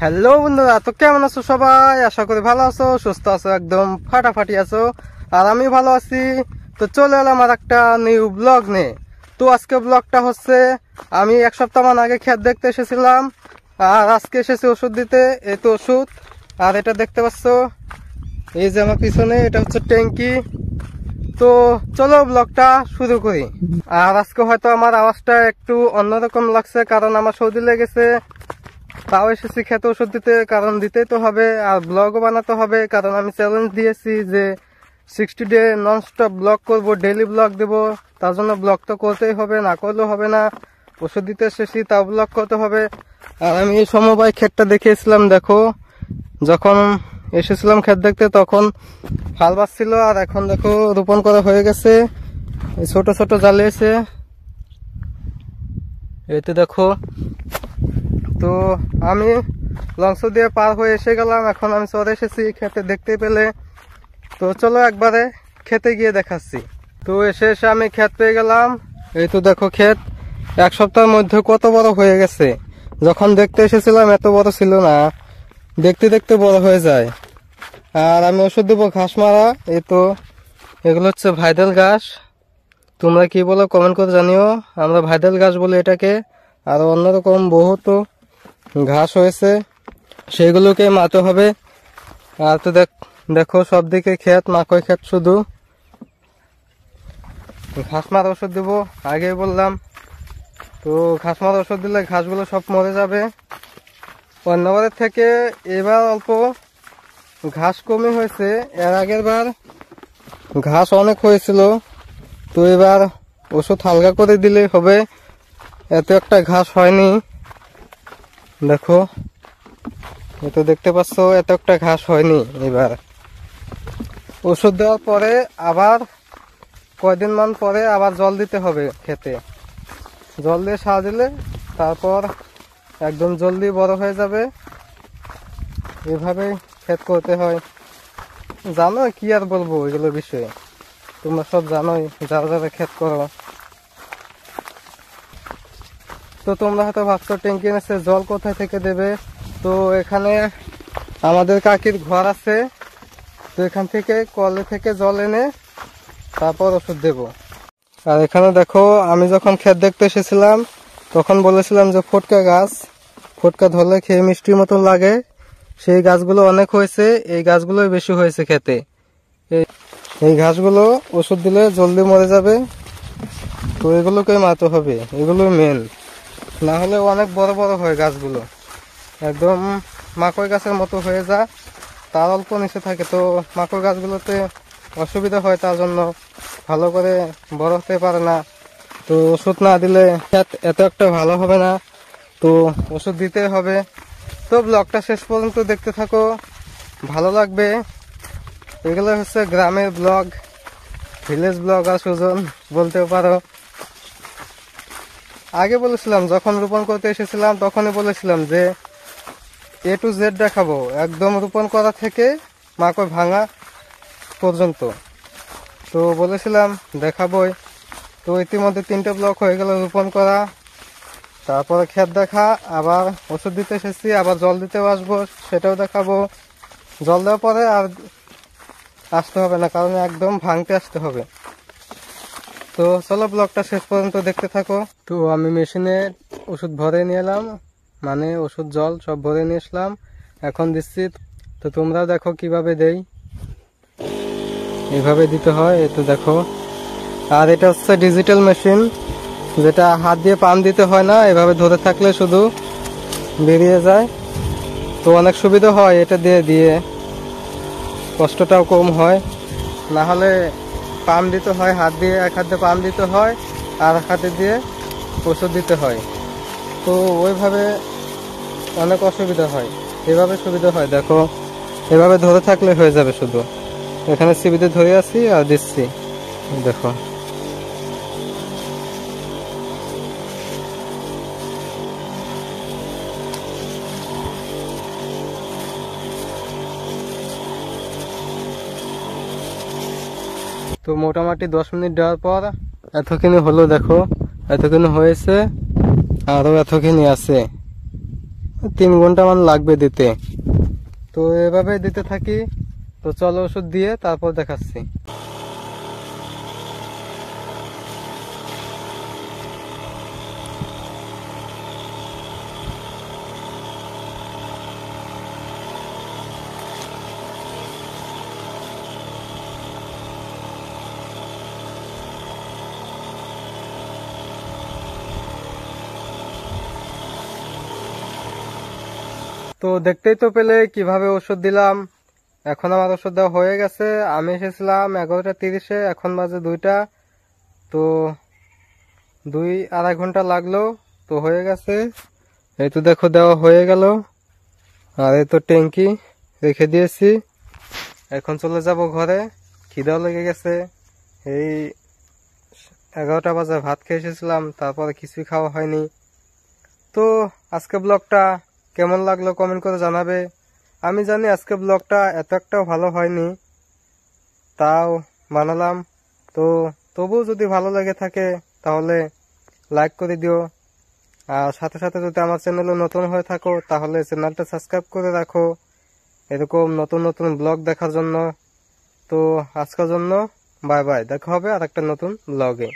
Hello বন্ধুরা, তো কেমন আছো সবাই? আশা করি ভালো আছো, সুস্থ আছো, একদম ফাটাফাটি আছো। আর আমি ভালো আছি। তো চলে এলাম আর একটা নিউ ব্লগ নিয়ে। তো আজকে ব্লগটা হচ্ছে, আমি এক সপ্তাহ মান আগে ক্ষেত দেখতে এসেছিলাম, আর আজকে এসেছি ওষুধ দিতে। এই তো ওষুধ। আর এটা দেখতে পাচ্ছ, এই যে আমার পিছনে, এটা হচ্ছে ট্যাঙ্কি। তো চলো ব্লগটা শুরু করি। আর আজকে হয়তো আমার আওয়াজটা একটু অন্যরকম লাগছে, কারণ আমার সর্দি লেগেছে। তাও এসেছি খেতে ওষুধ দিতে, কারণ দিতেই তো হবে, আর ব্লগও বানাতে হবে, কারণ আমি চ্যালেঞ্জ দিয়েছি যে 60 ডে নন স্টপ ব্লগ করবো, ডেইলি ব্লগ দেবো। তার জন্য ব্লগ তো করতেই হবে, না করলেও হবে না। ওষুধ দিতে এসেছি, তাও ব্লগ করতে হবে। আর আমি এই সমবায় ক্ষেতটা দেখিয়েছিলাম, দেখো যখন এসেছিলাম ক্ষেত দেখতে তখন ফাল বাজছিল, আর এখন দেখো রোপণ করা হয়ে গেছে। ছোট ছোট জ্বালিয়েছে, এতে দেখো। তো আমি লঞ্চ দিয়ে পার হয়ে এসে গেলাম, এখন আমি চলে এসেছি খেতে দেখতে পেলে। তো চলো একবারে খেতে গিয়ে দেখাচ্ছি। তো এসে আমি ক্ষেত পেয়ে গেলাম। এই তো দেখো ক্ষেত, এক সপ্তাহের মধ্যে কত বড় হয়ে গেছে। যখন দেখতে এসেছিলাম এত বড় ছিল না, দেখতে দেখতে বড় হয়ে যায়। আর আমি ওষুধ দেবো ঘাস মারা। এই তো এগুলো হচ্ছে ভাইডাল ঘাস, তোমরা কি বলো কমেন্ট করে জানিও। আমরা ভাইডাল ঘাস বলি এটাকে। আরো অন্যরকম বহুত ঘাস হয়েছে, সেগুলোকে মারতে হবে। আর তো দেখো সব দিকে ক্ষেত, মাকই ক্ষেত শুধু। ঘাস মারা ওষুধ দেবো, আগেই বললাম। তো ঘাস মারা ওষুধ দিলে ঘাসগুলো সব মরে যাবে। অন্যবারের থেকে এবার অল্প ঘাস কমই হয়েছে, এর আগের বার ঘাস অনেক হয়েছিল। তো এবার ওষুধ হালকা করে দিলেই হবে, এত একটা ঘাস হয়নি। দেখো, এ তো দেখতে পাচ্ছ এত একটা ঘাস হয়নি। এবার ওষুধ দেওয়ার পরে আবার কয়দিন মান পরে আবার জল দিতে হবে খেতে। জল দিয়ে সার দিলে তারপর একদম জলদি বড় হয়ে যাবে। এভাবেই ক্ষেত করতে হয়। জানো কি আর বলবো এগুলোর বিষয়ে, তোমরা সব জানোই যারা যারা ক্ষেত করো। তো তোমরা হয়তো ভাবছো ট্যাঙ্কি এনেছে, জল কোথায় থেকে দেবে। তো এখানে আমাদের কাকির ঘর আছে, তো এখান থেকে কলে থেকে জল এনে তারপর ওষুধ দেব। আর এখানে দেখো, আমি যখন ক্ষেত দেখতে এসেছিলাম তখন বলেছিলাম যে ফটকা গাছ, ফটকা ধরলে খেয়ে মিষ্টির মতন লাগে, সেই গাছগুলো অনেক হয়েছে। এই গাছগুলোই বেশি হয়েছে খেতে। এই ঘাসগুলো ওষুধ দিলে জলদি মরে যাবে। তো এগুলোকে মারতে হবে, এগুলো মেন, না হলে অনেক বড় বড় হয় গাছগুলো, একদম মাকই গাছের মতো হয়ে যায়। তার অল্প নিচে থাকে, তো মাকই গাছগুলোতে অসুবিধা হয়, তার জন্য ভালো করে বড় হতে পারে না। তো ওষুধ না দিলে ক্ষেত এত একটা ভালো হবে না, তো ওষুধ দিতে হবে। তো ব্লগটা শেষ পর্যন্ত দেখতে থাকো, ভালো লাগবে। এগুলো হচ্ছে গ্রামের ব্লগ, ভিলেজ ব্লগ আর সুজন বলতেও পারো। আগে বলেছিলাম, যখন রোপণ করতে এসেছিলাম তখনই বলেছিলাম যে A to Z দেখাবো, একদম রোপণ করা থেকে মাকই ভাঙা পর্যন্ত। তো বলেছিলাম দেখাবোই। তো ইতিমধ্যে 3টে ব্লক হয়ে গেল রোপণ করা, তারপরে ক্ষেত দেখা, আবার ওষুধ দিতে এসেছি, আবার জল দিতেও আসবো, সেটাও দেখাবো। জল দেওয়ার পরে আর আসতে হবে না, কারণ একদম ভাঙতে আসতে হবে। তো চলো ব্লগটা শেষ পর্যন্ত দেখতে থাকো। তো আমি মেশিনে ওষুধ ভরে নিয়ে এলাম, মানে ওষুধ জল সব ভরে নিয়ে আসলাম, এখন দিচ্ছি। তো তোমরাও দেখো কিভাবে দেই, এইভাবে দিতে হয়। এই তো দেখো। আর এটা হচ্ছে ডিজিটাল মেশিন, যেটা হাত দিয়ে পাম্প দিতে হয় না, এভাবে ধরে থাকলে শুধু বেরিয়ে যায়। তো অনেক সুবিধা হয় এটা দিয়ে, দিয়ে কষ্টটাও কম হয়। না হলে পাম্প দিতে হয় হাত দিয়ে, এক হাতে পাম্প দিতে হয় আর এক হাতে দিয়ে ওষুধ দিতে হয়। তো ওইভাবে অনেক অসুবিধা হয়, এভাবে সুবিধা হয়। দেখো, এভাবে ধরে থাকলে হয়ে যাবে শুধু। এখানে সিবিতে ধরে আছি আর দিচ্ছি, দেখো। তো মোটামুটি 10 মিনিট দেওয়ার পর এতখানি হলো, দেখো এতখানি হয়েছে, আরো এতখানি আছে। 3 ঘন্টা মান লাগবে দিতে। তো এভাবে দিতে থাকি। তো চলো ওষুধ দিয়ে তারপর দেখাচ্ছি। তো দেখতেই তো পেলে কিভাবে ওষুধ দিলাম। এখন আমার ওষুধ দেওয়া হয়ে গেছে। আমি এসেছিলাম 11:30-এ, এখন বাজে 2টা। তো 2-2.5 ঘন্টা লাগলো। তো হয়ে গেছে। এই তো দেখো দেওয়া হয়ে গেল। আর এই তো ট্যাঙ্কি রেখে দিয়েছি। এখন চলে যাব ঘরে, খিদাও লেগে গেছে। এই 11টা বাজে ভাত খেয়ে এসেছিলাম, তারপরে কিছুই খাওয়া হয়নি। তো আজকে ব্লগটা কেমন লাগলো কমেন্ট করে জানাবে। আমি জানি আজকে ব্লগটা এত একটাও ভালো হয়নি, তাও বানালাম। তো তবুও যদি ভালো লেগে থাকে তাহলে লাইক করে দিও। আর সাথে সাথে যদি আমার চ্যানেলে নতুন হয়ে থাকো তাহলে চ্যানেলটা সাবস্ক্রাইব করে রাখো এরকম নতুন নতুন ব্লগ দেখার জন্য। তো আজকের জন্য বাই বাই, দেখা হবে আর একটা নতুন ব্লগে।